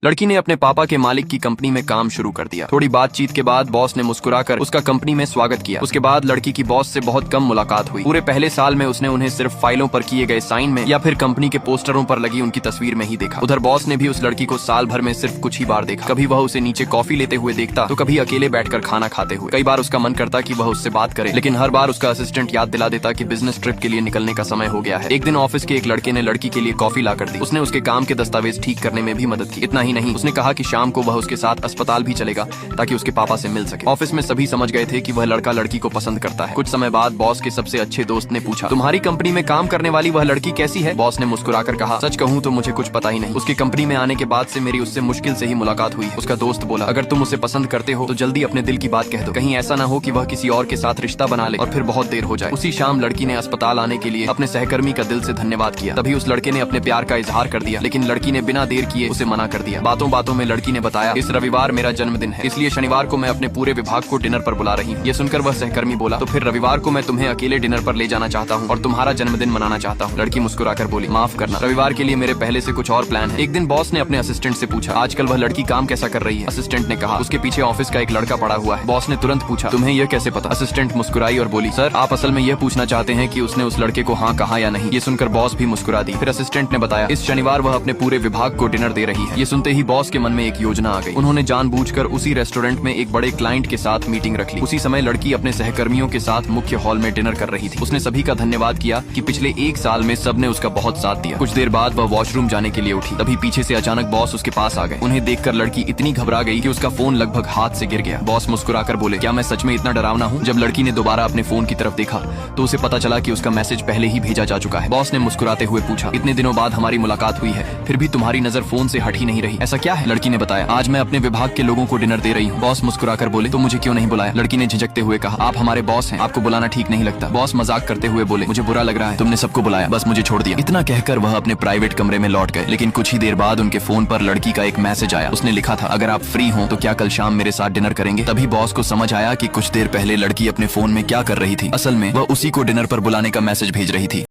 लड़की ने अपने पापा के मालिक की कंपनी में काम शुरू कर दिया। थोड़ी बातचीत के बाद बॉस ने मुस्कुराकर उसका कंपनी में स्वागत किया। उसके बाद लड़की की बॉस से बहुत कम मुलाकात हुई। पूरे पहले साल में उसने उन्हें सिर्फ फाइलों पर किए गए साइन में या फिर कंपनी के पोस्टरों पर लगी उनकी तस्वीर में ही देखा। उधर बॉस ने भी उस लड़की को साल भर में सिर्फ कुछ ही बार देखा। कभी वह उसे नीचे कॉफी लेते हुए देखता तो कभी अकेले बैठकर खाना खाते हुए। कई बार उसका मन करता कि वह उससे बात करे, लेकिन हर बार उसका असिस्टेंट याद दिला देता कि बिजनेस ट्रिप के लिए निकलने का समय हो गया है। एक दिन ऑफिस के एक लड़के ने लड़की के लिए कॉफी ला कर दी। उसने उसके काम के दस्तावेज ठीक करने में भी मदद की। इतना ही नहीं, उसने कहा कि शाम को वह उसके साथ अस्पताल भी चलेगा ताकि उसके पापा से मिल सके। ऑफिस में सभी समझ गए थे कि वह लड़का लड़की को पसंद करता है। कुछ समय बाद बॉस के सबसे अच्छे दोस्त ने पूछा, तुम्हारी कंपनी में काम करने वाली वह लड़की कैसी है? बॉस ने मुस्कुराकर कहा, सच कहूँ तो मुझे कुछ पता ही नहीं। उसकी कंपनी में आने के बाद से मेरी उससे मुश्किल से ही मुलाकात हुई। उसका दोस्त बोला, अगर तुम उसे पसंद करते हो तो जल्दी अपने दिल की बात कह दो। कहीं ऐसा ना हो कि वह किसी और के साथ रिश्ता बना ले और फिर बहुत देर हो जाए। उसी शाम लड़की ने अस्पताल आने के लिए अपने सहकर्मी का दिल से धन्यवाद किया। तभी उस लड़के ने अपने प्यार का इजहार कर दिया, लेकिन लड़की ने बिना देर किए उसे मना कर दिया। बातों बातों में लड़की ने बताया, इस रविवार मेरा जन्मदिन है, इसलिए शनिवार को मैं अपने पूरे विभाग को डिनर पर बुला रही हूँ। ये सुनकर वह सहकर्मी बोला, तो फिर रविवार को मैं तुम्हें अकेले डिनर पर ले जाना चाहता हूँ और तुम्हारा जन्मदिन मनाना चाहता हूँ। लड़की मुस्कुराकर बोली, माफ करना, रविवार के लिए मेरे पहले से कुछ और प्लान है। एक दिन बॉस ने अपने असिस्टेंट से पूछा, आजकल वह लड़की काम कैसा कर रही है? असिस्टेंट ने कहा, उसके पीछे ऑफिस का एक लड़का पड़ा हुआ है। बॉस ने तुरंत पूछा, तुम्हें यह कैसे पता? असिस्टेंट मुस्कुराई और बोली, सर आप असल में यह पूछना चाहते हैं कि उसने उस लड़के को हाँ कहा या नहीं। ये सुनकर बॉस भी मुस्कुरा दी। फिर असिस्टेंट ने बताया, इस शनिवार वह अपने पूरे विभाग को डिनर दे रही है। ये सुनते ही बॉस के मन में एक योजना आ गई। उन्होंने जानबूझकर उसी रेस्टोरेंट में एक बड़े क्लाइंट के साथ मीटिंग रख ली। उसी समय लड़की अपने सहकर्मियों के साथ मुख्य हॉल में डिनर कर रही थी। उसने सभी का धन्यवाद किया कि पिछले एक साल में सबने उसका बहुत साथ दिया। कुछ देर बाद वह वॉशरूम जाने के लिए उठी, तभी पीछे से अचानक बॉस उसके पास आ गए। उन्हें देखकर लड़की इतनी घबरा गई कि उसका फोन लगभग हाथ से गिर गया। बॉस मुस्कुराकर बोले, क्या मैं सच में इतना डरावना हूँ? जब लड़की ने दोबारा अपने फोन की तरफ देखा तो उसे पता चला कि उसका मैसेज पहले ही भेजा जा चुका है। बॉस ने मुस्कुराते हुए पूछा, इतने दिनों बाद हमारी मुलाकात हुई है, फिर भी तुम्हारी नजर फोन से हट ही नहीं रही, ऐसा क्या है? लड़की ने बताया, आज मैं अपने विभाग के लोगों को डिनर दे रही हूँ। बॉस मुस्कुराकर बोले, तो मुझे क्यों नहीं बुलाया? लड़की ने झिझकते हुए कहा, आप हमारे बॉस हैं, आपको बुलाना ठीक नहीं लगता। बॉस मजाक करते हुए बोले, मुझे बुरा लग रहा है, तुमने सबको बुलाया, बस मुझे छोड़ दिया। इतना कहकर वह अपने प्राइवेट कमरे में लौट गए। लेकिन कुछ ही देर बाद उनके फोन पर लड़की का एक मैसेज आया। उसने लिखा था, अगर आप फ्री हो तो क्या कल शाम मेरे साथ डिनर करेंगे? तभी बॉस को समझ आया कि कुछ देर पहले लड़की अपने फोन में क्या कर रही थी। असल में वह उसी को डिनर पर बुलाने का मैसेज भेज रही थी।